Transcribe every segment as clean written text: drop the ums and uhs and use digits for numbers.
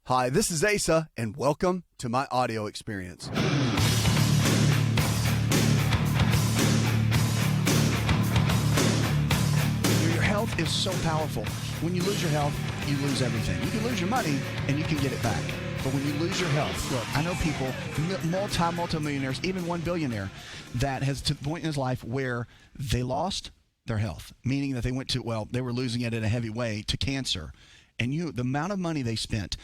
Hi, this is Asa, and welcome to my audio experience. Your health is so powerful. When you lose your health, you lose everything. You can lose your money, and you can get it back. But when you lose your health, look, I know people, multi-millionaires, even one billionaire, that has to the point in his life where they lost their health, meaning that they went to, they were losing it in a heavy way to cancer. And the amount of money they spent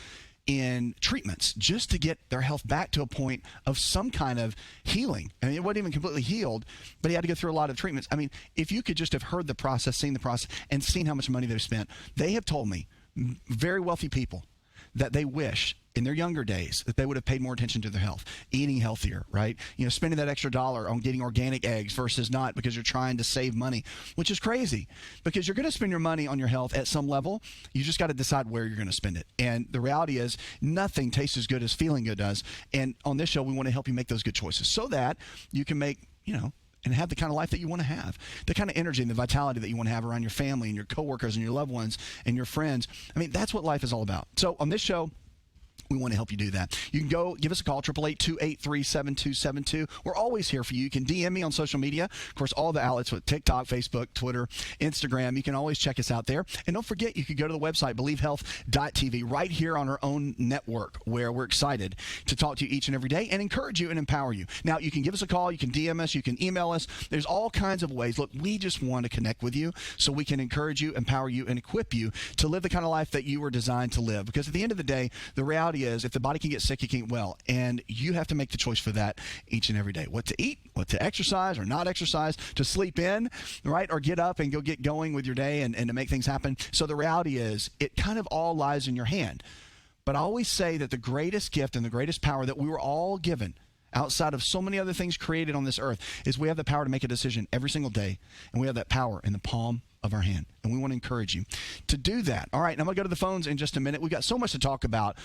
in treatments just to get their health back to a point of some kind of healing. I mean, it wasn't even completely healed, but he had to go through a lot of treatments. I mean, if you could just have heard the process, seen the process, and seen how much money they've spent, they have told me, very wealthy people, that they wish in their younger days that they would have paid more attention to their health, eating healthier, right? Spending that extra dollar on getting organic eggs versus not because you're trying to save money, which is crazy because you're going to spend your money on your health at some level. You just got to decide where you're going to spend it. And the reality is nothing tastes as good as feeling good does. And on this show, we want to help you make those good choices so that you can make, and have the kind of life that you want to have, the kind of energy and the vitality that you want to have around your family and your coworkers and your loved ones and your friends. I mean, that's what life is all about. So on this show, we want to help you do that. You can go give us a call, 888-283-7272. We're always here for you. You can DM me on social media. Of course, all the outlets with TikTok, Facebook, Twitter, Instagram. You can always check us out there. And don't forget, you can go to the website, believehealth.tv, right here on our own network, where we're excited to talk to you each and every day and encourage you and empower you. Now, you can give us a call. You can DM us. You can email us. There's all kinds of ways. Look, we just want to connect with you so we can encourage you, empower you, and equip you to live the kind of life that you were designed to live. Because at the end of the day, the reality is if the body can get sick, you can't well. And you have to make the choice for that each and every day. What to eat, what to exercise or not exercise, to sleep in, right? Or get up and go get going with your day and to make things happen. So the reality is it kind of all lies in your hand. But I always say that the greatest gift and the greatest power that we were all given outside of so many other things created on this earth is we have the power to make a decision every single day. And we have that power in the palm of our hand. And we want to encourage you to do that. All right, now I'm going to go to the phones in just a minute. We've got so much to talk about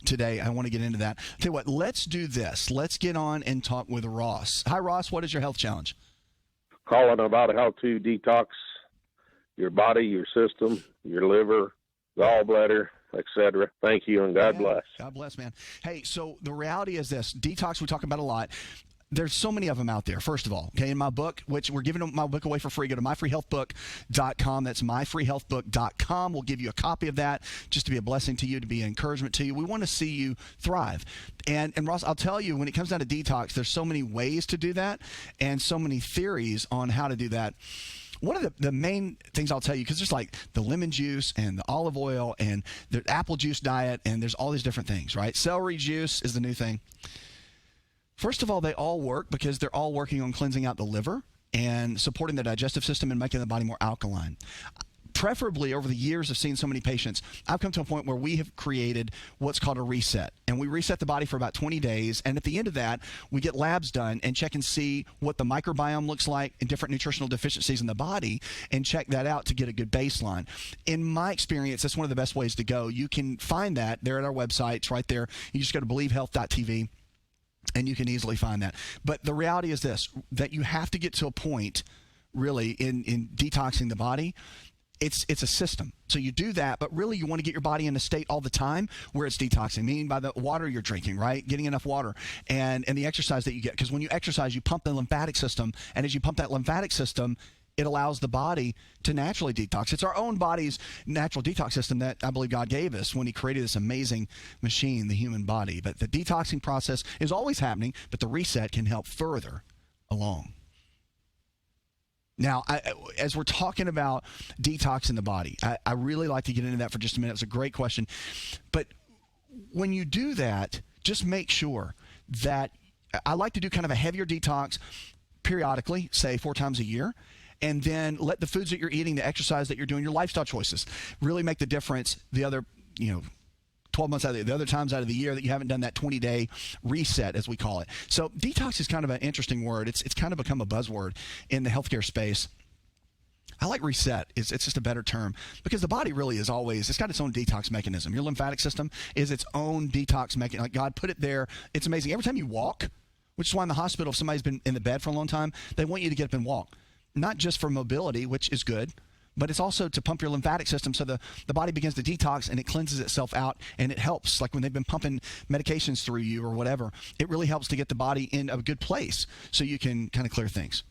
today. I want to get into that. Tell you what, let's do this. Let's get on and talk with Ross. Hi, Ross. What is your health challenge? Calling about how to detox your body, your system, your liver, gallbladder, etc. Thank you, and God bless. God bless, man. Hey, so the reality is this. Detox, we talk about a lot. There's so many of them out there, first of all. Okay, in my book, which we're giving my book away for free, go to myfreehealthbook.com. That's myfreehealthbook.com. We'll give you a copy of that just to be a blessing to you, to be an encouragement to you. We want to see you thrive. And Ross, I'll tell you, when it comes down to detox, there's so many ways to do that and so many theories on how to do that. One of the main things I'll tell you, because there's like the lemon juice and the olive oil and the apple juice diet, and there's all these different things, right? Celery juice is the new thing. First of all, they all work because they're all working on cleansing out the liver and supporting the digestive system and making the body more alkaline. Preferably, over the years of seeing so many patients, I've come to a point where we have created what's called a reset. And we reset the body for about 20 days. And at the end of that, we get labs done and check and see what the microbiome looks like and different nutritional deficiencies in the body and check that out to get a good baseline. In my experience, that's one of the best ways to go. You can find that there at our website. It's right there. You just go to believehealth.tv. And you can easily find that. But the reality is this, that you have to get to a point, really, in detoxing the body. It's a system. So you do that, but really you want to get your body in a state all the time where it's detoxing, meaning by the water you're drinking, right? Getting enough water and the exercise that you get. Because when you exercise, you pump the lymphatic system. And as you pump that lymphatic system, it allows the body to naturally detox. It's our own body's natural detox system that I believe God gave us when he created this amazing machine, the human body. But the detoxing process is always happening, but the reset can help further along. Now, as we're talking about detoxing the body, I really like to get into that for just a minute. It's a great question. But when you do that, just make sure that I like to do kind of a heavier detox periodically, say 4 times a year. And then let the foods that you're eating, the exercise that you're doing, your lifestyle choices really make the difference the other, 12 months out of the other times out of the year that you haven't done that 20-day reset, as we call it. So detox is kind of an interesting word. It's kind of become a buzzword in the healthcare space. I like reset. It's just a better term because the body really is always, it's got its own detox mechanism. Your lymphatic system is its own detox mechanism. Like God put it there. It's amazing. Every time you walk, which is why in the hospital, if somebody's been in the bed for a long time, they want you to get up and walk. Not just for mobility, which is good, but it's also to pump your lymphatic system so the body begins to detox and it cleanses itself out, and it helps. Like when they've been pumping medications through you or whatever, it really helps to get the body in a good place so you can kind of clear things.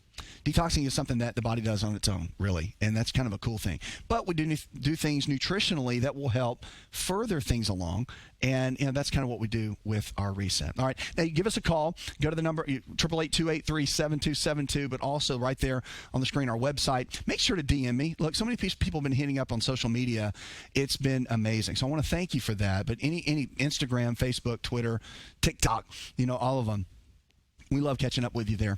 Detoxing is something that the body does on its own, really, and that's kind of a cool thing. But we do things nutritionally that will help further things along, and that's kind of what we do with our reset. All right, now you give us a call. Go to the number 888-283-7272, but also right there on the screen, our website. Make sure to DM me. Look, so many people have been hitting up on social media. It's been amazing. So I want to thank you for that. But any Instagram, Facebook, Twitter, TikTok, all of them. We love catching up with you there.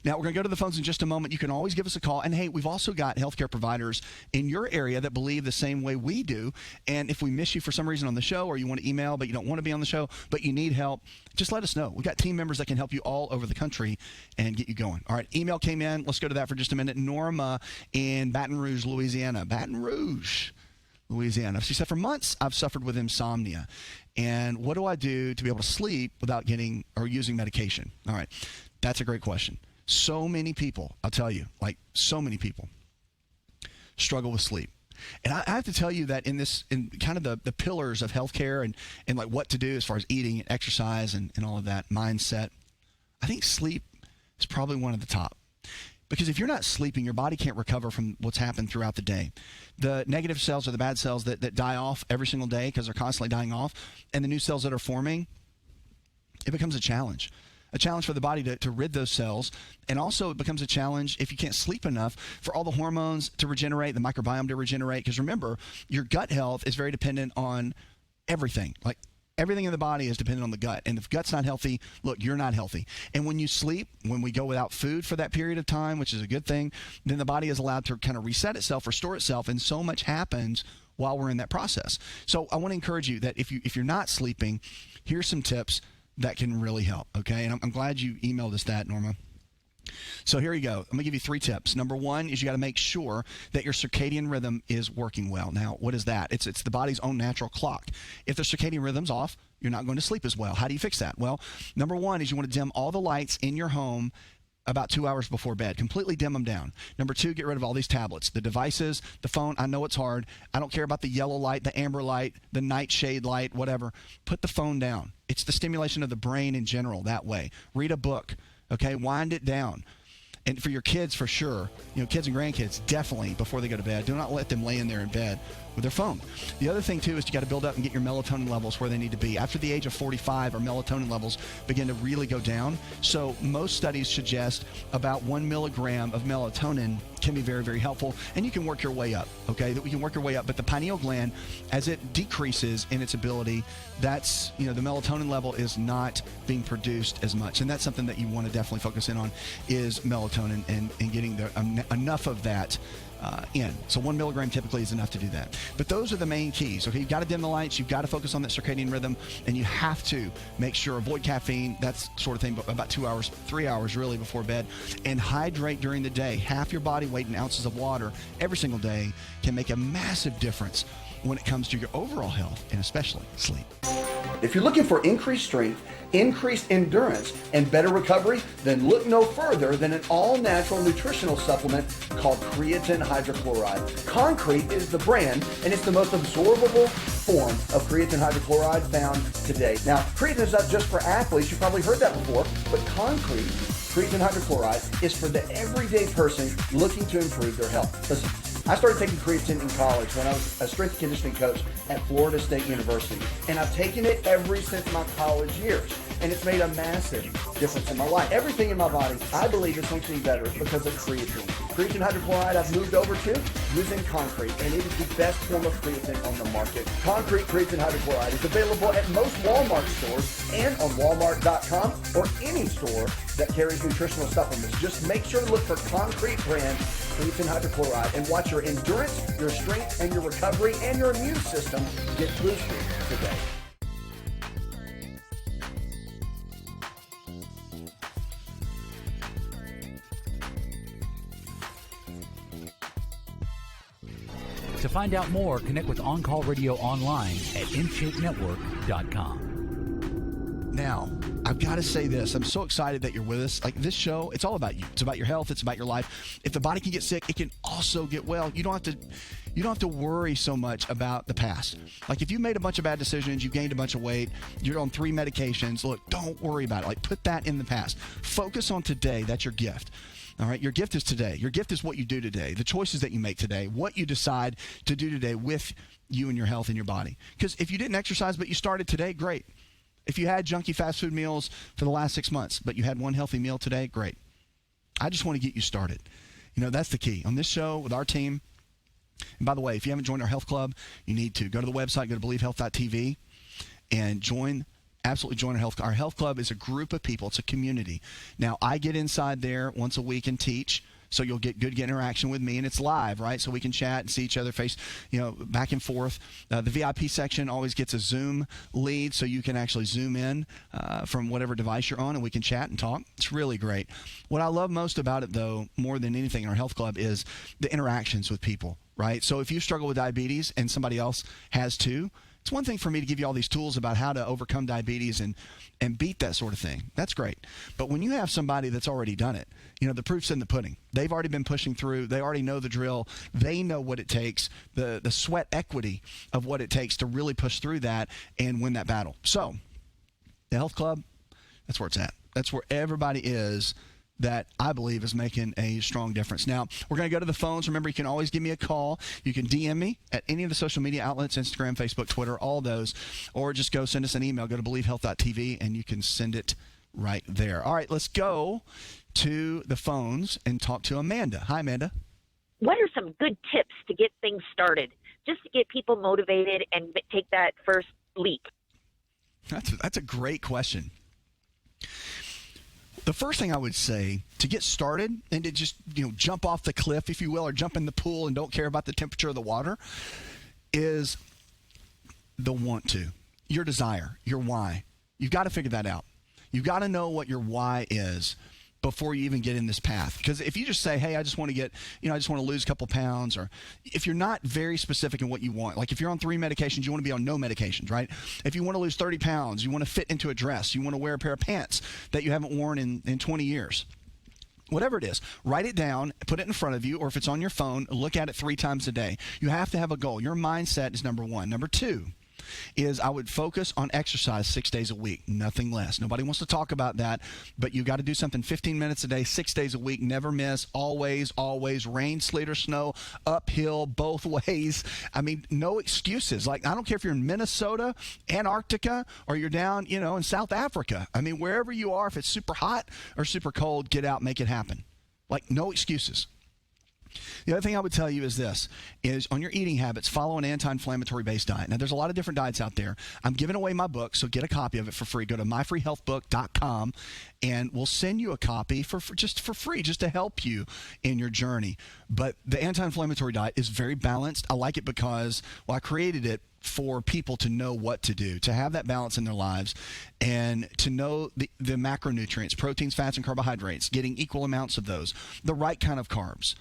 Now, we're going to go to the phones in just a moment. You can always give us a call. And, hey, we've also got healthcare providers in your area that believe the same way we do. And if we miss you for some reason on the show, or you want to email but you don't want to be on the show, but you need help, just let us know. We've got team members that can help you all over the country and get you going. All right, email came in. Let's go to that for just a minute. Norma in Baton Rouge, Louisiana. Baton Rouge, Louisiana. She said, for months, I've suffered with insomnia. And what do I do to be able to sleep without getting or using medication? All right. That's a great question. So many people, I'll tell you, so many people struggle with sleep. And I have to tell you that in kind of the pillars of healthcare and like what to do as far as eating and exercise and all of that mindset, I think sleep is probably one of the top. Because if you're not sleeping, your body can't recover from what's happened throughout the day. The negative cells or the bad cells that die off every single day because they're constantly dying off, and the new cells that are forming, it becomes a challenge for the body to rid those cells. And also it becomes a challenge if you can't sleep enough for all the hormones to regenerate, the microbiome to regenerate. Because remember, your gut health is very dependent on everything. Like everything in the body is dependent on the gut. And if the gut's not healthy, look, you're not healthy. And when you sleep, when we go without food for that period of time, which is a good thing, then the body is allowed to kind of reset itself, restore itself, and so much happens while we're in that process. So I want to encourage you that if you're not sleeping, here's some tips that can really help, okay? And I'm glad you emailed us that, Norma. So here you go. I'm going to give you 3 tips. Number 1 is you got to make sure that your circadian rhythm is working well. Now, what is that? It's the body's own natural clock. If the circadian rhythm's off, you're not going to sleep as well. How do you fix that? Well, number 1 is you want to dim all the lights in your home about 2 hours before bed. Completely dim them down. Number 2, get rid of all these tablets, the devices, the phone. I know it's hard. I don't care about the yellow light, the amber light, the nightshade light, whatever. Put the phone down. It's the stimulation of the brain in general that way. Read a book. Okay, wind it down. And for your kids, for sure, kids and grandkids, definitely before they go to bed, do not let them lay in there in bed with their phone. The other thing, too, is you got to build up and get your melatonin levels where they need to be. After the age of 45, our melatonin levels begin to really go down. So most studies suggest about 1 milligram of melatonin can be very, very helpful. And you can work your way up, okay? That we can work your way up. But the pineal gland, as it decreases in its ability, that's, the melatonin level is not being produced as much. And that's something that you want to definitely focus in on is melatonin and getting enough of that in. So 1 milligram typically is enough to do that. But those are the main keys. Okay, you've got to dim the lights, you've got to focus on that circadian rhythm, and you have to make sure avoid caffeine, that sort of thing, but about 2 hours, 3 hours really before bed, and hydrate during the day. Half your body weight in ounces of water every single day can make a massive difference when it comes to your overall health and especially sleep. If you're looking for increased strength, increased endurance, and better recovery, then look no further than an all-natural nutritional supplement called creatine hydrochloride. Concrete is the brand, and it's the most absorbable form of creatine hydrochloride found today. Now, creatine is not just for athletes. You've probably heard that before, but concrete, creatine hydrochloride, is for the everyday person looking to improve their health. Listen, I started taking creatine in college when I was a strength and conditioning coach at Florida State University. And I've taken it ever since my college years. And it's made a massive difference in my life. Everything in my body, I believe, is functioning better because of creatine. Creatine hydrochloride I've moved over to using concrete, and it is the best form of creatine on the market. Concrete creatine hydrochloride is available at most Walmart stores and on Walmart.com or any store that carries nutritional supplements. Just make sure to look for Concrete brand creatine hydrochloride and watch your endurance, your strength, and your recovery and your immune system get boosted today. To find out more, connect with On Call Radio online at InShapeNetwork.com. Now, I've got to say this. I'm so excited that you're with us. Like, this show, it's all about you. It's about your health. It's about your life. If the body can get sick, it can also get well. You don't have to worry so much about the past. Like, if you made a bunch of bad decisions, you gained a bunch of weight, you're on 3 medications, look, don't worry about it. Like, put that in the past. Focus on today. That's your gift. All right, your gift is today. Your gift is what you do today, the choices that you make today, what you decide to do today with you and your health and your body. Because if you didn't exercise but you started today, great. If you had junky fast food meals for the last 6 months, but you had one healthy meal today, great. I just want to get you started. You know, that's the key. On this show with our team, and by the way, if you haven't joined our health club, you need to. Go to the website, go to believehealth.tv, and absolutely join our health club. Our health club is a group of people. It's a community. Now, I get inside there once a week and teach. So you'll get good interaction with me, and it's live, right? So we can chat and see each other face, back and forth. The VIP section always gets a Zoom lead, so you can actually zoom in from whatever device you're on, and we can chat and talk. It's really great. What I love most about it, though, more than anything in our health club, is the interactions with people, right? So if you struggle with diabetes and somebody else has too, it's one thing for me to give you all these tools about how to overcome diabetes and beat that sort of thing. That's great. But when you have somebody that's already done it, the proof's in the pudding. They've already been pushing through. They already know the drill. They know what it takes, the sweat equity of what it takes to really push through that and win that battle. So the health club, that's where it's at. That's where everybody is that I believe is making a strong difference. Now, we're going to go to the phones. Remember, you can always give me a call. You can DM me at any of the social media outlets, Instagram, Facebook, Twitter, all those, or just go send us an email. Go to believehealth.tv, and you can send it right there. All right, let's go to the phones and talk to Amanda. Hi, Amanda. What are some good tips to get things started, just to get people motivated and take that first leap? That's a great question. The first thing I would say to get started and to just jump off the cliff, if you will, or jump in the pool and don't care about the temperature of the water, is the want to, your desire, your why. You've got to figure that out. You've got to know what your why is before you even get in this path. Because if you just say, hey, I just want to get, I just want to lose a couple pounds, or if you're not very specific in what you want, like if you're on 3 medications, you want to be on no medications, right? If you want to lose 30 pounds, you want to fit into a dress, you want to wear a pair of pants that you haven't worn in 20 years. Whatever it is, write it down, put it in front of you, or if it's on your phone, look at it 3 times a day. You have to have a goal. Your mindset is number 1. Number 2 is I would focus on exercise 6 days a week, nothing less. Nobody wants to talk about that, but you got to do something 15 minutes a day, 6 days a week, never miss, always, rain, sleet, or snow, uphill, both ways. I mean, no excuses. Like, I don't care if you're in Minnesota, Antarctica, or you're down, in South Africa. I mean, wherever you are, if it's super hot or super cold, get out, make it happen. Like, no excuses. The other thing I would tell you is this, is on your eating habits, follow an anti-inflammatory based diet. Now, there's a lot of different diets out there. I'm giving away my book, so get a copy of it for free. Go to myfreehealthbook.com, and we'll send you a copy for free, just to help you in your journey. But the anti-inflammatory diet is very balanced. I like it because, I created it for people to know what to do, to have that balance in their lives, and to know the macronutrients, proteins, fats, and carbohydrates, getting equal amounts of those, the right kind of carbs,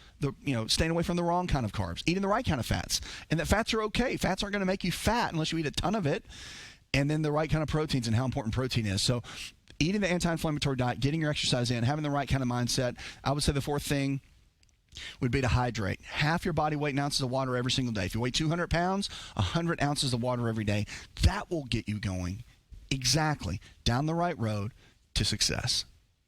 staying away from the wrong kind of carbs, eating the right kind of fats, and that fats are okay. Fats aren't going to make you fat unless you eat a ton of it, and then the right kind of proteins and how important protein is. So eating the anti-inflammatory diet, getting your exercise in, having the right kind of mindset. I would say the 4th thing would be to hydrate. Half your body weight in ounces of water every single day. If you weigh 200 pounds, 100 ounces of water every day. That will get you going exactly down the right road to success.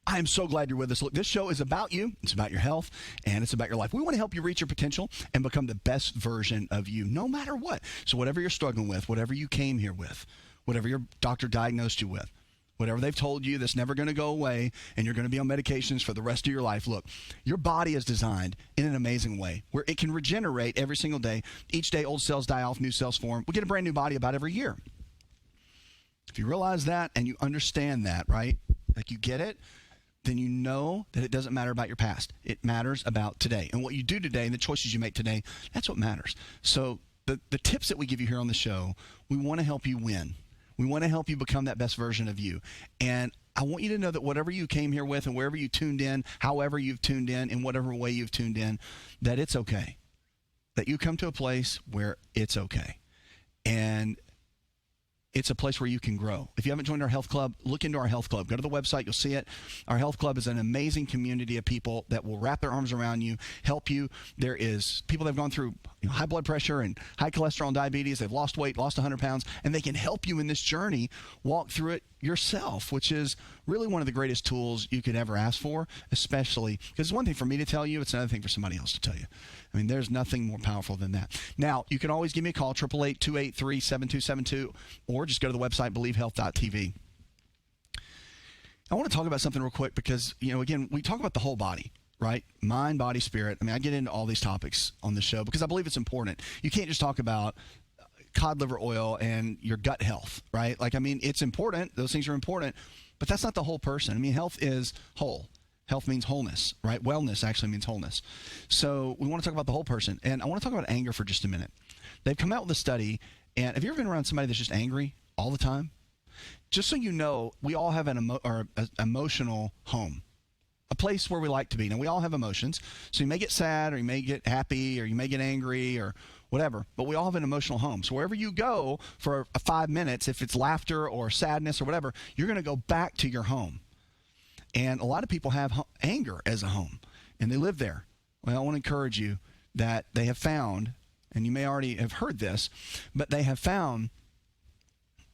I am so glad you're with us. Look, this show is about you. It's about your health, and it's about your life. We want to help you reach your potential and become the best version of you, no matter what. So whatever you're struggling with, whatever you came here with, whatever your doctor diagnosed you with, whatever they've told you that's never going to go away and you're going to be on medications for the rest of your life. Look, your body is designed in an amazing way where it can regenerate every single day. Each day, old cells die off, new cells form. We get a brand new body about every year. If you realize that and you understand that, right, like you get it, then you know that it doesn't matter about your past. It matters about today. And what you do today and the choices you make today, that's what matters. So the tips that we give you here on the show, we want to help you win. We want to help you become that best version of you. And I want you to know that whatever you came here with and wherever you tuned in, however you've tuned in whatever way you've tuned in, that it's okay. That you come to a place where it's okay. And It's a place where you can grow. If you haven't joined our health club, look into our health club. Go to the website. You'll see it. Our health club is an amazing community of people that will wrap their arms around you, help you. There is people that have gone through high blood pressure and high cholesterol and diabetes. They've lost weight, lost 100 pounds, and they can help you in this journey, walk through it yourself, which is really one of the greatest tools you could ever ask for, especially because it's one thing for me to tell you, it's another thing for somebody else to tell you. I mean, there's nothing more powerful than that. Now, you can always give me a call, 888-283-7272, or just go to the website, believehealth.tv. I want to talk about something real quick because, again, we talk about the whole body, right? Mind, body, spirit. I mean, I get into all these topics on the show because I believe it's important. You can't just talk about cod liver oil and your gut health, right? It's important. Those things are important, but that's not the whole person. I mean, health is whole. Health means wholeness, right? Wellness actually means wholeness. So we want to talk about the whole person. And I want to talk about anger for just a minute. They've come out with a study. And have you ever been around somebody that's just angry all the time? Just so you know, we all have an emotional home, a place where we like to be. Now, we all have emotions. So you may get sad, or you may get happy, or you may get angry, or whatever. But we all have an emotional home. So wherever you go for 5 minutes, if it's laughter or sadness or whatever, you're going to go back to your home. And a lot of people have anger as a home, and they live there. Well, I want to encourage you that they have found, and you may already have heard this, but they have found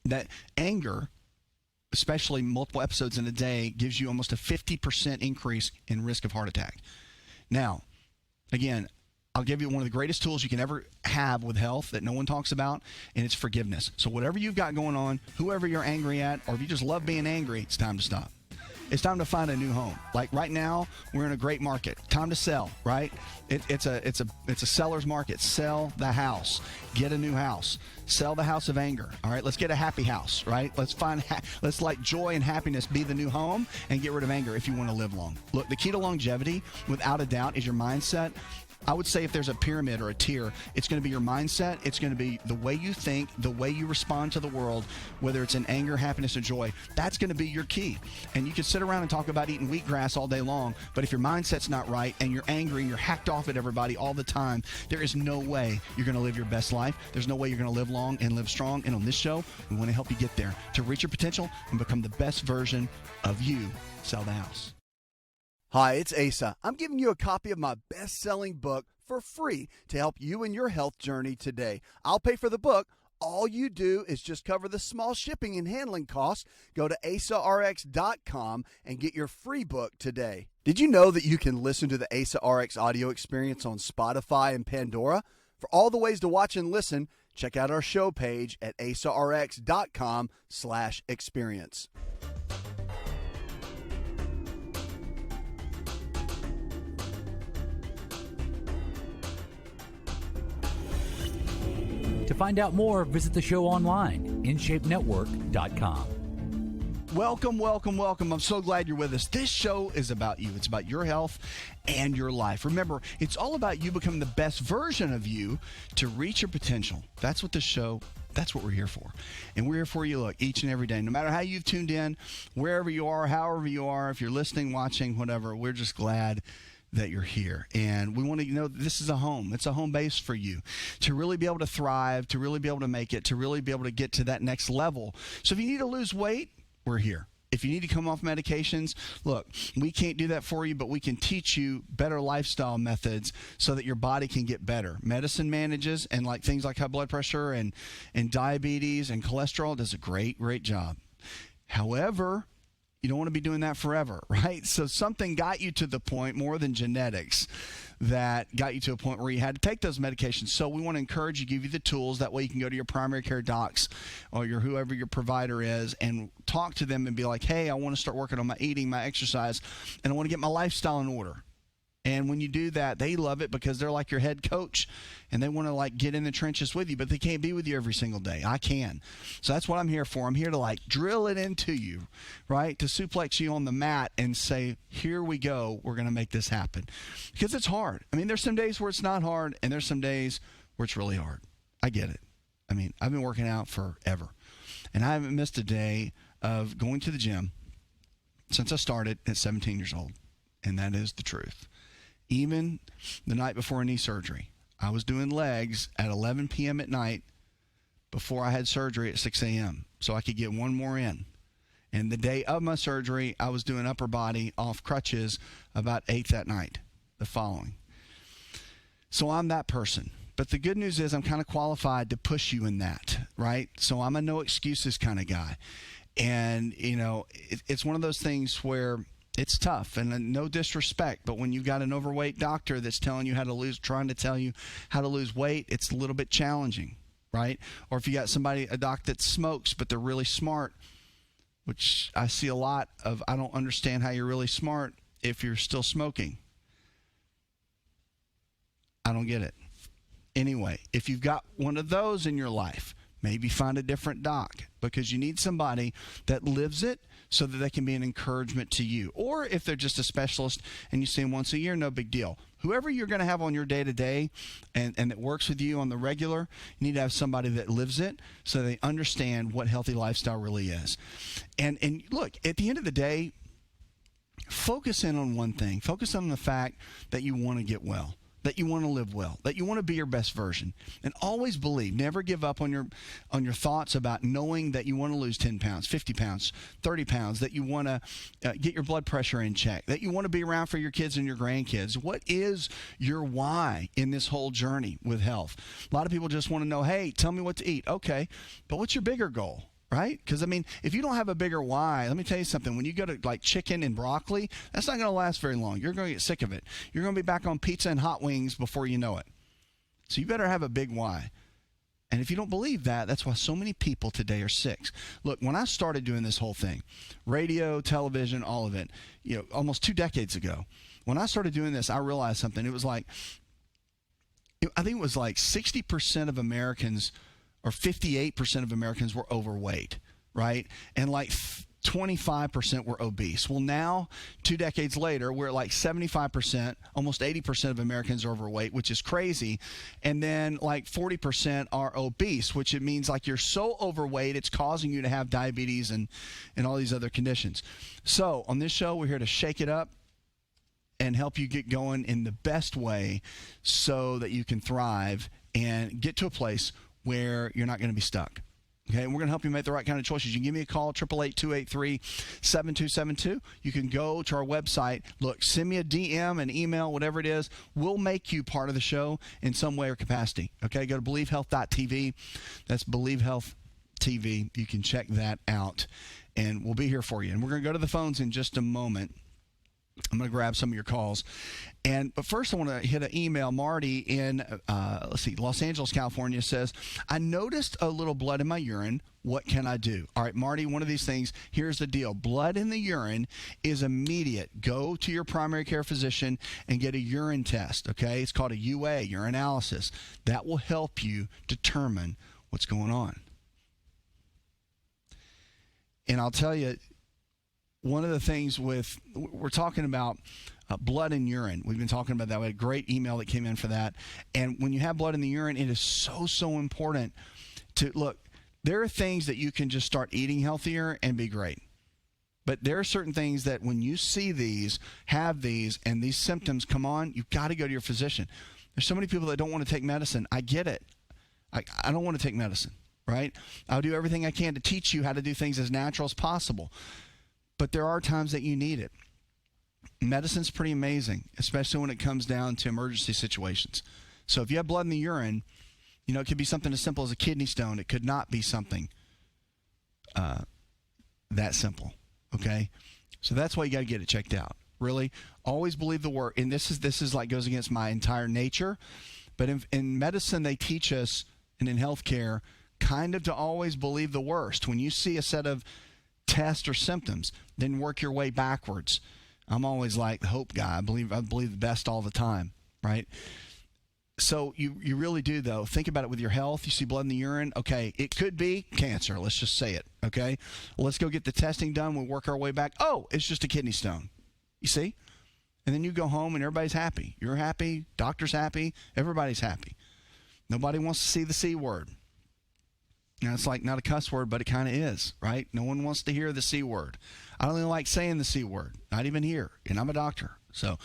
that anger, especially multiple episodes in a day, gives you almost a 50% increase in risk of heart attack. Now, again, I'll give you one of the greatest tools you can ever have with health that no one talks about, and it's forgiveness. So whatever you've got going on, whoever you're angry at, or if you just love being angry, it's time to stop. It's time to find a new home. Like right now, we're in a great market. Time to sell, right? It's a seller's market. Sell the house. Get a new house. Sell the house of anger. All right, let's get a happy house, right? Let's let joy and happiness be the new home and get rid of anger if you want to live long. Look, the key to longevity, without a doubt, is your mindset. I would say if there's a pyramid or a tier, it's going to be your mindset. It's going to be the way you think, the way you respond to the world, whether it's in anger, happiness, or joy. That's going to be your key. And you can sit around and talk about eating wheatgrass all day long, but if your mindset's not right and you're angry and you're hacked off at everybody all the time, there is no way you're going to live your best life. There's no way you're going to live long and live strong. And on this show, we want to help you get there to reach your potential and become the best version of you. Sell the house. Hi, it's Asa. I'm giving you a copy of my best-selling book for free to help you in your health journey today. I'll pay for the book. All you do is just cover the small shipping and handling costs. Go to AsaRx.com and get your free book today. Did you know that you can listen to the AsaRx audio experience on Spotify and Pandora? For all the ways to watch and listen, check out our show page at AsaRx.com/experience. To find out more, visit the show online, InShapeNetwork.com. Welcome, welcome, welcome. I'm so glad you're with us. This show is about you. It's about your health and your life. Remember, it's all about you becoming the best version of you to reach your potential. That's what that's what we're here for. And we're here for you, look, each and every day. No matter how you've tuned in, wherever you are, however you are, if you're listening, watching, whatever, we're just glad that you're here. And we want to know that this is a home. It's a home base for you to really be able to thrive, to really be able to make it, to really be able to get to that next level. So if you need to lose weight, we're here. If you need to come off medications, look, we can't do that for you, but we can teach you better lifestyle methods so that your body can get better. Medicine manages, and like things like high blood pressure and diabetes and cholesterol does a great, great job. However, you don't want to be doing that forever, right? So something got you to the point, more than genetics, that got you to a point where you had to take those medications. So we want to encourage you, give you the tools. That way you can go to your primary care docs or whoever your provider is and talk to them and be like, hey, I want to start working on my eating, my exercise, and I want to get my lifestyle in order. And when you do that, they love it because they're like your head coach and they want to like get in the trenches with you, but they can't be with you every single day. I can. So that's what I'm here for. I'm here to like drill it into you, right? To suplex you on the mat and say, here we go. We're going to make this happen because it's hard. I mean, there's some days where it's not hard and there's some days where it's really hard. I get it. I mean, I've been working out forever and I haven't missed a day of going to the gym since I started at 17 years old. And that is the truth. Even the night before knee surgery, I was doing legs at 11 p.m. at night, before I had surgery at 6 a.m. so I could get one more in. And the day of my surgery, I was doing upper body off crutches about 8 that night, the following. So I'm that person. But the good news is I'm kind of qualified to push you in that, right? So I'm a no excuses kind of guy. And, you know, it's one of those things where it's tough, and no disrespect, but when you've got an overweight doctor that's telling you how to lose, trying to tell you how to lose weight, it's a little bit challenging, right? Or if you got a doc that smokes, but they're really smart, which I see a lot of, I don't understand how you're really smart if you're still smoking. I don't get it. Anyway, if you've got one of those in your life, maybe find a different doc, because you need somebody that lives it so that they can be an encouragement to you. Or if they're just a specialist and you see them once a year, no big deal. Whoever you're going to have on your day-to-day and that works with you on the regular, you need to have somebody that lives it so they understand what healthy lifestyle really is. And look, at the end of the day, focus in on one thing. Focus on the fact that you want to get well, that you want to live well, that you want to be your best version. And always believe, never give up on your thoughts about knowing that you want to lose 10 pounds, 50 pounds, 30 pounds, that you want to get your blood pressure in check, that you want to be around for your kids and your grandkids. What is your why in this whole journey with health? A lot of people just want to know, hey, tell me what to eat. Okay, but what's your bigger goal? Right? Because, I mean, if you don't have a bigger why, let me tell you something. When you go to, like, chicken and broccoli, that's not going to last very long. You're going to get sick of it. You're going to be back on pizza and hot wings before you know it. So you better have a big why. And if you don't believe that, that's why so many people today are sick. Look, when I started doing this whole thing, radio, television, all of it, you know, almost 2 decades ago, when I started doing this, I realized something. It was like, I think it was like 60% of Americans or 58% of Americans were overweight, right? And like 25% were obese. Well, now, 2 decades later, we're at like 75%, almost 80% of Americans are overweight, which is crazy. And then like 40% are obese, which it means like you're so overweight, it's causing you to have diabetes and all these other conditions. So on this show, we're here to shake it up and help you get going in the best way so that you can thrive and get to a place where you're not going to be stuck. Okay, and we're going to help you make the right kind of choices. You can give me a call, 888-283-7272. You can go to our website. Look, send me a DM, an email, whatever it is. We'll make you part of the show in some way or capacity. Okay, go to believehealth.tv. That's Believe Health TV. You can check that out, and we'll be here for you. And we're going to go to the phones in just a moment. I'm going to grab some of your calls. But first, I want to hit an email. Marty in, Los Angeles, California says, I noticed a little blood in my urine. What can I do? All right, Marty, one of these things, here's the deal. Blood in the urine is immediate. Go to your primary care physician and get a urine test, okay? It's called a UA, urinalysis. That will help you determine what's going on. And I'll tell you, one of the things we're talking about blood and urine. We've been talking about that. We had a great email that came in for that. And when you have blood in the urine, it is so important to look. There are things that you can just start eating healthier and be great. But there are certain things that when you see these, have these, and these symptoms come on, you've got to go to your physician. There's so many people that don't want to take medicine. I get it. I don't want to take medicine, right? I'll do everything I can to teach you how to do things as natural as possible. But there are times that you need it. Medicine's pretty amazing, especially when it comes down to emergency situations. So if you have blood in the urine, you know, it could be something as simple as a kidney stone. It could not be something that simple, okay? So that's why you got to get it checked out. Really, always believe the word. And this is like goes against my entire nature. But in medicine, they teach us, and in healthcare, kind of to always believe the worst. When you see a set of tests or symptoms, then work your way backwards. I'm always like the hope guy. I believe the best all the time, right? So you really do, though. Think about it with your health. You see blood in the urine. Okay, it could be cancer. Let's just say it, okay? Well, let's go get the testing done. We'll work our way back. Oh, it's just a kidney stone. You see? And then you go home and everybody's happy. You're happy. Doctor's happy. Everybody's happy. Nobody wants to see the C word. Now, it's like not a cuss word, but it kind of is, right? No one wants to hear the C word. I don't even like saying the C word, not even here, and I'm a doctor. So,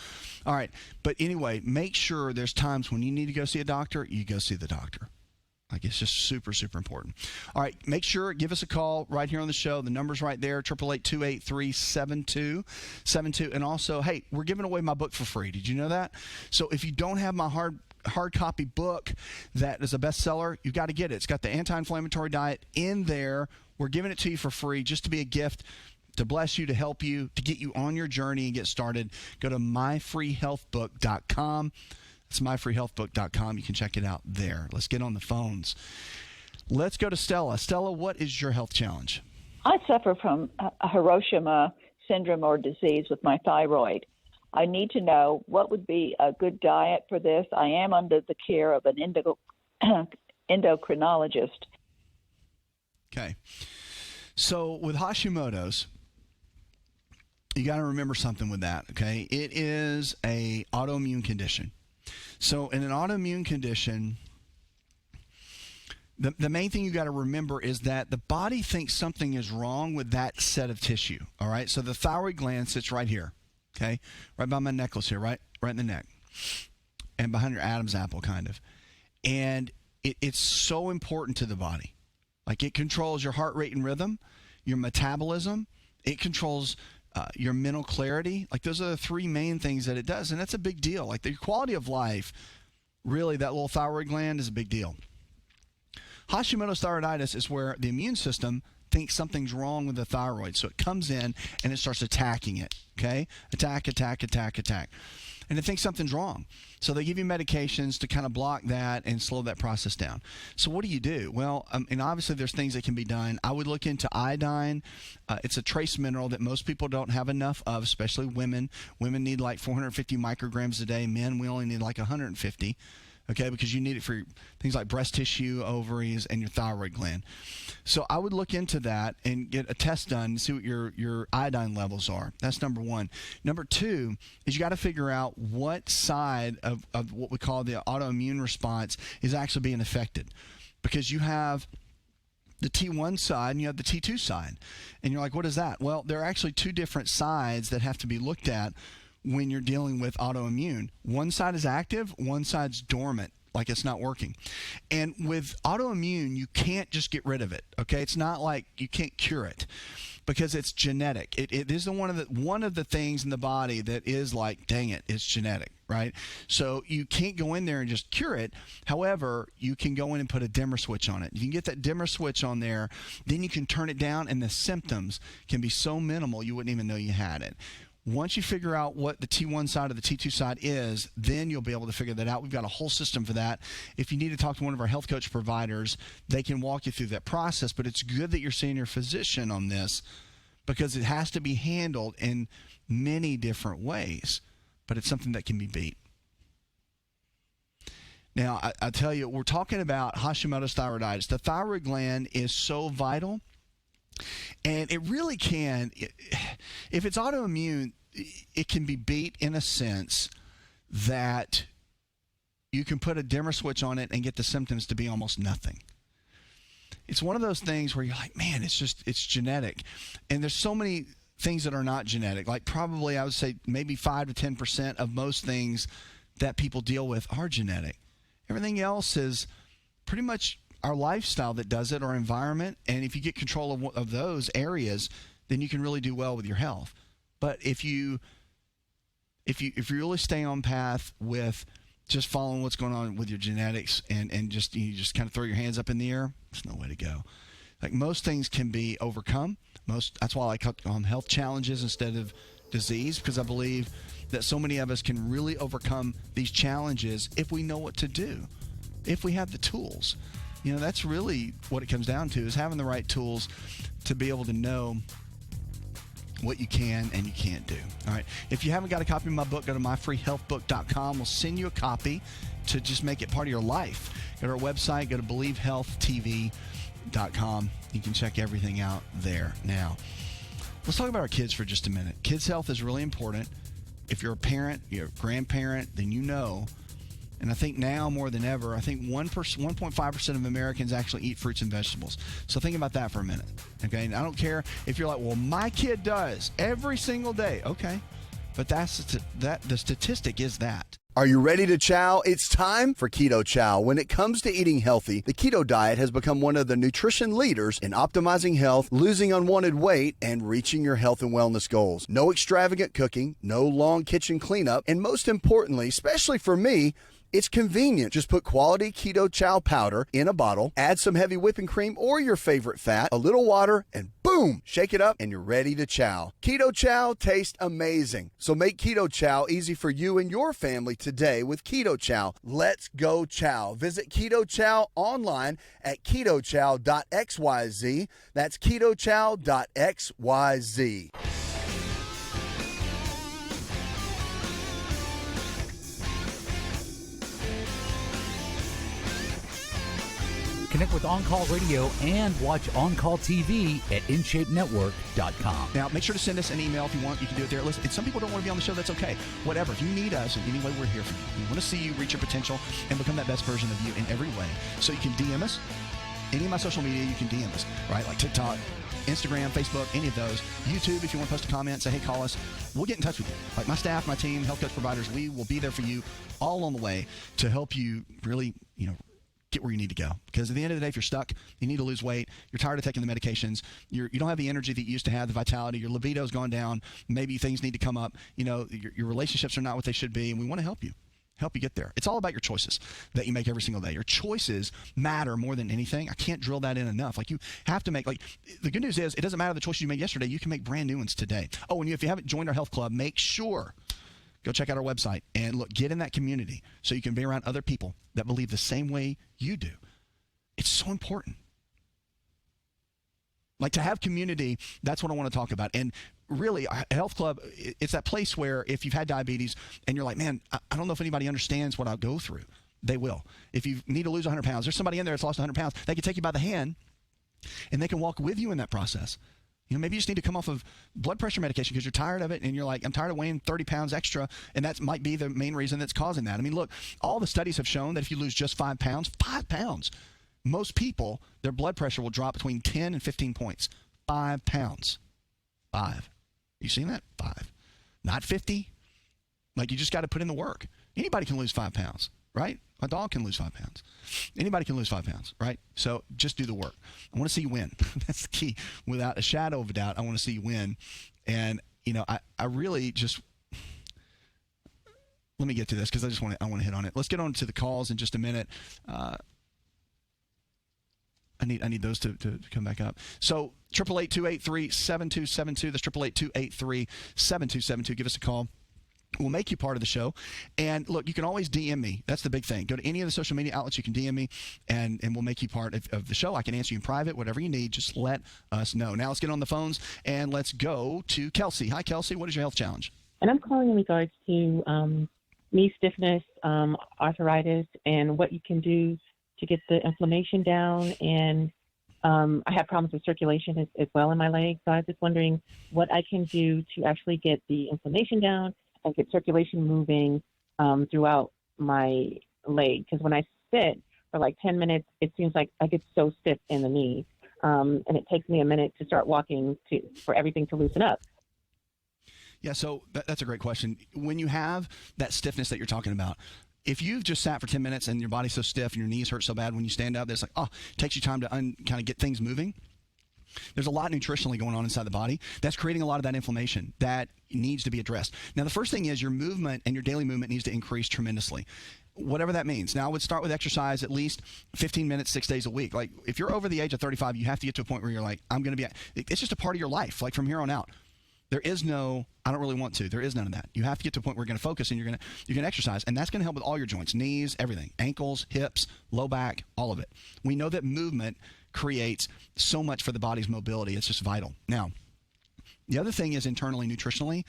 all right. But anyway, make sure there's times when you need to go see a doctor, you go see the doctor. Like, it's just super, super important. All right, make sure, give us a call right here on the show. The number's right there, 888-283-7272. And also, hey, we're giving away my book for free. Did you know that? So if you don't have my hard copy book that is a bestseller, you've got to get it. It's got the anti-inflammatory diet in there. We're giving it to you for free just to be a gift, to bless you, to help you, to get you on your journey and get started. Go to myfreehealthbook.com. It's myfreehealthbook.com. You can check it out there. Let's get on the phones. Let's go to Stella. Stella, what is your health challenge? I suffer from a Hiroshima syndrome or disease with my thyroid. I need to know what would be a good diet for this. I am under the care of an endocrinologist. Okay. So with Hashimoto's, you got to remember something with that, okay? It is a autoimmune condition. So in an autoimmune condition, the main thing you got to remember is that the body thinks something is wrong with that set of tissue, all right? So the thyroid gland sits right here, okay? Right by my necklace here, right in the neck, and behind your Adam's apple, kind of. And it's so important to the body. Like, it controls your heart rate and rhythm, your metabolism. It controls your mental clarity. Like, those are the three main things that it does, and that's a big deal. Like, the quality of life, really, that little thyroid gland is a big deal. Hashimoto's thyroiditis is where the immune system thinks something's wrong with the thyroid, so it comes in and it starts attacking it, okay? Attack. And it thinks something's wrong. So they give you medications to kind of block that and slow that process down. So what do you do? Well, and obviously there's things that can be done. I would look into iodine. It's a trace mineral that most people don't have enough of, especially women. Women need like 450 micrograms a day. Men, we only need like 150. Okay, because you need it for things like breast tissue, ovaries, and your thyroid gland. So I would look into that and get a test done to see what your iodine levels are. That's number one. Number two is you got to figure out what side of what we call the autoimmune response is actually being affected. Because you have the T1 side and you have the T2 side. And you're like, what is that? Well, there are actually two different sides that have to be looked at when you're dealing with autoimmune. One side is active, one side's dormant, like it's not working. And with autoimmune, you can't just get rid of it, okay? It's not like you can't cure it because it's genetic. It is one of the things in the body that is like, dang it, it's genetic, right? So you can't go in there and just cure it. However, you can go in and put a dimmer switch on it. You can get that dimmer switch on there, then you can turn it down, and the symptoms can be so minimal you wouldn't even know you had it. Once you figure out what the T1 side or the T2 side is, then you'll be able to figure that out. We've got a whole system for that. If you need to talk to one of our health coach providers, they can walk you through that process. But it's good that you're seeing your physician on this because it has to be handled in many different ways. But it's something that can be beat. Now, I tell you, we're talking about Hashimoto's thyroiditis. The thyroid gland is so vital. And it really can, if it's autoimmune, it can be beat in a sense that you can put a dimmer switch on it and get the symptoms to be almost nothing. It's one of those things where you're like, man, it's genetic. And there's so many things that are not genetic. Like probably I would say maybe 5 to 10% of most things that people deal with are genetic. Everything else is pretty much our lifestyle that does it, our environment, and if you get control of those areas, then you can really do well with your health. But if you really stay on path with just following what's going on with your genetics and you just kind of throw your hands up in the air, there's no way to go. Like most things can be overcome. That's why I call them health challenges instead of disease, because I believe that so many of us can really overcome these challenges if we know what to do, if we have the tools. You know, that's really what it comes down to, is having the right tools to be able to know what you can and you can't do. All right. If you haven't got a copy of my book, go to myfreehealthbook.com. We'll send you a copy to just make it part of your life. Go to our website, go to believehealthtv.com. You can check everything out there. Now, let's talk about our kids for just a minute. Kids' health is really important. If you're a parent, you're a grandparent, then you know. And I think now more than ever, I think 1.5% of Americans actually eat fruits and vegetables. So think about that for a minute. Okay, and I don't care if you're like, well, my kid does every single day. Okay, but the statistic is that. Are you ready to chow? It's time for Keto Chow. When it comes to eating healthy, the keto diet has become one of the nutrition leaders in optimizing health, losing unwanted weight, and reaching your health and wellness goals. No extravagant cooking, no long kitchen cleanup, and most importantly, especially for me, it's convenient. Just put quality Keto Chow powder in a bottle, add some heavy whipping cream or your favorite fat, a little water, and boom, shake it up and you're ready to chow. Keto Chow tastes amazing. So make Keto Chow easy for you and your family today with Keto Chow. Let's go chow. Visit Keto Chow online at ketochow.xyz. That's ketochow.xyz. Connect with On Call Radio and watch On Call TV at InShapeNetwork.com. Now, make sure to send us an email if you want. You can do it there. Listen, if some people don't want to be on the show, that's okay. Whatever. If you need us in any way, we're here for you. We want to see you reach your potential and become that best version of you in every way. So you can DM us. Any of my social media, you can DM us, right? Like TikTok, Instagram, Facebook, any of those. YouTube, if you want to post a comment, say, hey, call us. We'll get in touch with you. Like my staff, my team, health coach providers, we will be there for you all on the way to help you really, get where you need to go. Because at the end of the day, if you're stuck, you need to lose weight, you're tired of taking the medications, you don't have the energy that you used to have, the vitality, your libido's gone down, maybe things need to come up, your relationships are not what they should be, and we want to help you get there. It's all about your choices that you make every single day. Your choices matter more than anything. I can't drill that in enough. Like, you have to make, the good news is it doesn't matter the choices you made yesterday, you can make brand new ones today. Oh, and if you haven't joined our health club, make sure go check out our website and look, get in that community so you can be around other people that believe the same way you do. It's so important. Like, to have community, that's what I want to talk about. And really, a health club, it's that place where if you've had diabetes and you're like, man, I don't know if anybody understands what I'll go through. They will. If you need to lose 100 pounds, there's somebody in there that's lost 100 pounds. They can take you by the hand and they can walk with you in that process. Maybe you just need to come off of blood pressure medication because you're tired of it and you're like, I'm tired of weighing 30 pounds extra, and that might be the main reason that's causing that. I mean, look, all the studies have shown that if you lose just 5 pounds, most people, their blood pressure will drop between 10 and 15 points. 5 pounds. 5. You seen that? 5. Not 50. Like, you just got to put in the work. Anybody can lose 5 pounds, right? My dog can lose 5 pounds. Anybody can lose 5 pounds, right? So just do the work. I want to see you win. That's the key. Without a shadow of a doubt, I want to see you win. And, I really just – let me get to this because I want to hit on it. Let's get on to the calls in just a minute. I need those to come back up. So 888-283-7272. That's 888-283-7272. Give us a call. We'll make you part of the show. And look, you can always DM me. That's the big thing. Go to any of the social media outlets. You can DM me, and we'll make you part of the show. I can answer you in private, whatever you need. Just let us know. Now let's get on the phones, and let's go to Kelsey. Hi, Kelsey. What is your health challenge? And I'm calling in regards to knee stiffness, arthritis, and what you can do to get the inflammation down. And I have problems with circulation as well in my legs. So I was just wondering what I can do to actually get the inflammation down and get circulation moving throughout my leg. Because when I sit for like 10 minutes, it seems like I get so stiff in the knee. And it takes me a minute to start walking for everything to loosen up. Yeah, so that's a great question. When you have that stiffness that you're talking about, if you've just sat for 10 minutes and your body's so stiff and your knees hurt so bad when you stand up, it's like, it takes you time to kind of get things moving. There's a lot nutritionally going on inside the body that's creating a lot of that inflammation that needs to be addressed. Now, the first thing is your movement and your daily movement needs to increase tremendously, whatever that means. Now, I would start with exercise at least 15 minutes, 6 days a week. Like, if you're over the age of 35, you have to get to a point where you're like, it's just a part of your life, like from here on out. There is no, I don't really want to. There is none of that. You have to get to a point where you're going to focus and you're going to exercise. And that's going to help with all your joints, knees, everything, ankles, hips, low back, all of it. We know that movement creates so much for the body's mobility. It's just vital. Now, the other thing is internally, nutritionally,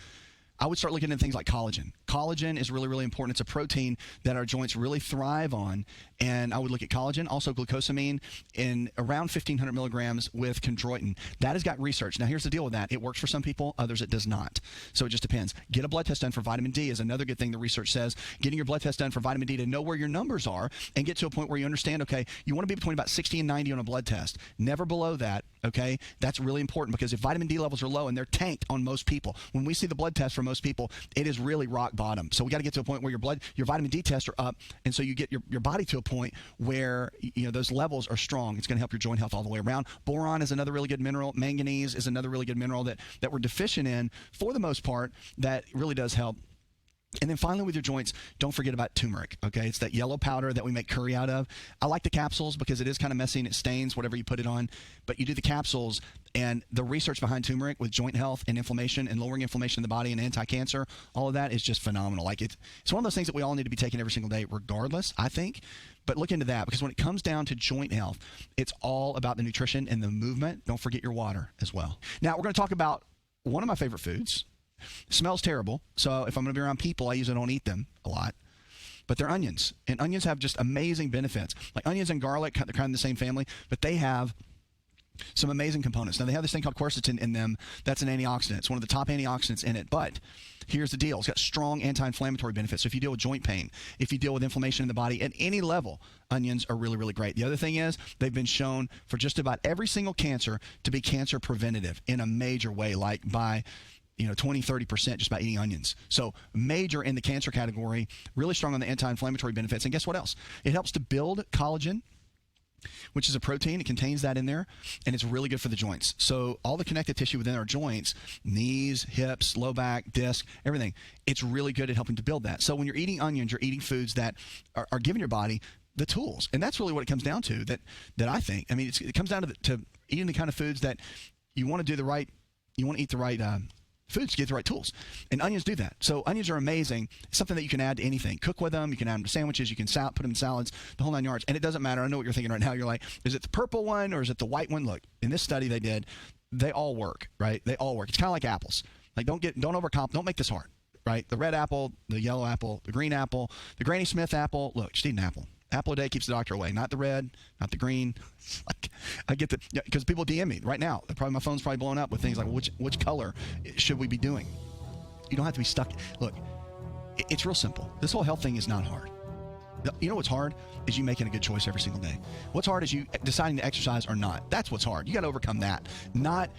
I would start looking at things like collagen. Collagen is really, really important. It's a protein that our joints really thrive on. And I would look at collagen, also glucosamine, in around 1,500 milligrams with chondroitin. That has got research. Now, here's the deal with that. It works for some people, others it does not. So it just depends. Get a blood test done for vitamin D is another good thing the research says. Getting your blood test done for vitamin D to know where your numbers are and get to a point where you understand, okay, you want to be between about 60 and 90 on a blood test. Never below that, okay? That's really important because if vitamin D levels are low and they're tanked on most people, when we see the blood test for most people, it is really rock bottom. So we got to get to a point where your vitamin D tests are up, and so you get your body to a point where those levels are strong. It's going to help your joint health all the way around. Boron is another really good mineral. Manganese is another really good mineral that we're deficient in for the most part. That really does help. And then finally, with your joints, don't forget about turmeric, okay? It's that yellow powder that we make curry out of. I like the capsules because it is kind of messy and it stains whatever you put it on. But you do the capsules, and the research behind turmeric with joint health and inflammation and lowering inflammation in the body and anti-cancer, all of that is just phenomenal. Like it's one of those things that we all need to be taking every single day regardless, I think. But look into that, because when it comes down to joint health, it's all about the nutrition and the movement. Don't forget your water as well. Now, we're going to talk about one of my favorite foods. It smells terrible, so if I'm going to be around people, I usually don't eat them a lot. But they're onions, and onions have just amazing benefits. Like onions and garlic, they're kind of the same family, but they have some amazing components. Now, they have this thing called quercetin in them. That's an antioxidant. It's one of the top antioxidants in it. But here's the deal. It's got strong anti-inflammatory benefits. So if you deal with joint pain, if you deal with inflammation in the body at any level, onions are really, really great. The other thing is they've been shown for just about every single cancer to be cancer preventative in a major way, like by 20-30% just by eating onions. So major in the cancer category, really strong on the anti-inflammatory benefits. And guess what else? It helps to build collagen, which is a protein. It contains that in there, and it's really good for the joints. So all the connective tissue within our joints, knees, hips, low back, disc, everything, it's really good at helping to build that. So when you're eating onions, you're eating foods that are giving your body the tools. And that's really what it comes down to, that I think. I mean, it comes down to eating the kind of foods that you want to do you want to eat the right foods to get the right tools. And onions do that. So onions are amazing. It's something that you can add to anything. Cook with them. You can add them to sandwiches. You can put them in salads, the whole 9 yards. And it doesn't matter. I know what you're thinking right now. You're like, is it the purple one or is it the white one? Look, in this study they did, they all work, right? They all work. It's kind of like apples. Like don't make this hard, right? The red apple, the yellow apple, the green apple, the Granny Smith apple. Look, just eat an apple. Apple a day keeps the doctor away. Not the red, not the green. Like, I get because people DM me right now. My phone's probably blowing up with things like, which color should we be doing? You don't have to be stuck. Look, it's real simple. This whole health thing is not hard. You know what's hard is you making a good choice every single day. What's hard is you deciding to exercise or not. That's what's hard. You got to overcome that. Not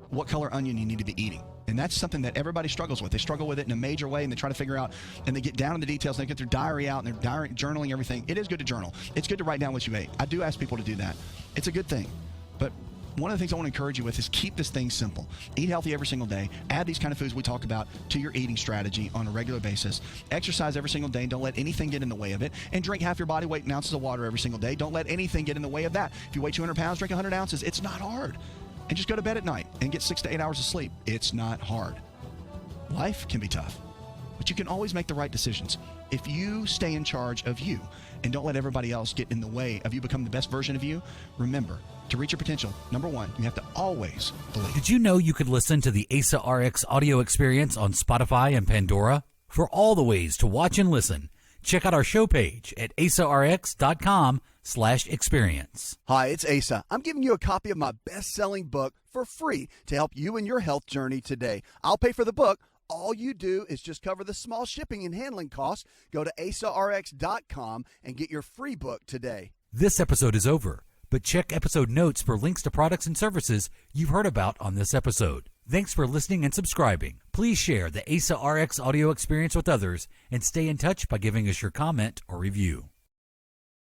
what color onion you need to be eating. And that's something that everybody struggles with. They struggle with it in a major way, and they try to figure out, and they get down in the details, and they get their diary out, and they're journaling everything. It is good to journal. It's good to write down what you ate. I do ask people to do that. It's a good thing. But one of the things I want to encourage you with is keep this thing simple. Eat healthy every single day. Add these kind of foods we talk about to your eating strategy on a regular basis. Exercise every single day, and don't let anything get in the way of it. And drink half your body weight in ounces of water every single day. Don't let anything get in the way of that. If you weigh 200 pounds, drink 100 ounces. It's not hard. And just go to bed at night and get 6 to 8 hours of sleep. It's not hard. Life can be tough, but you can always make the right decisions if you stay in charge of you and don't let everybody else get in the way of you becoming the best version of you. Remember, to reach your potential, number one, you have to always believe. Did you know you could listen to the AsaRx audio experience on Spotify and Pandora? For all the ways to watch and listen, check out our show page at asarx.com/experience. Hi, it's Asa. I'm giving you a copy of my best-selling book for free to help you in your health journey today. I'll pay for the book. All you do is just cover the small shipping and handling costs. Go to AsaRx.com and get your free book today. This episode is over, but check episode notes for links to products and services you've heard about on this episode. Thanks for listening and subscribing. Please share the AsaRx audio experience with others and stay in touch by giving us your comment or review.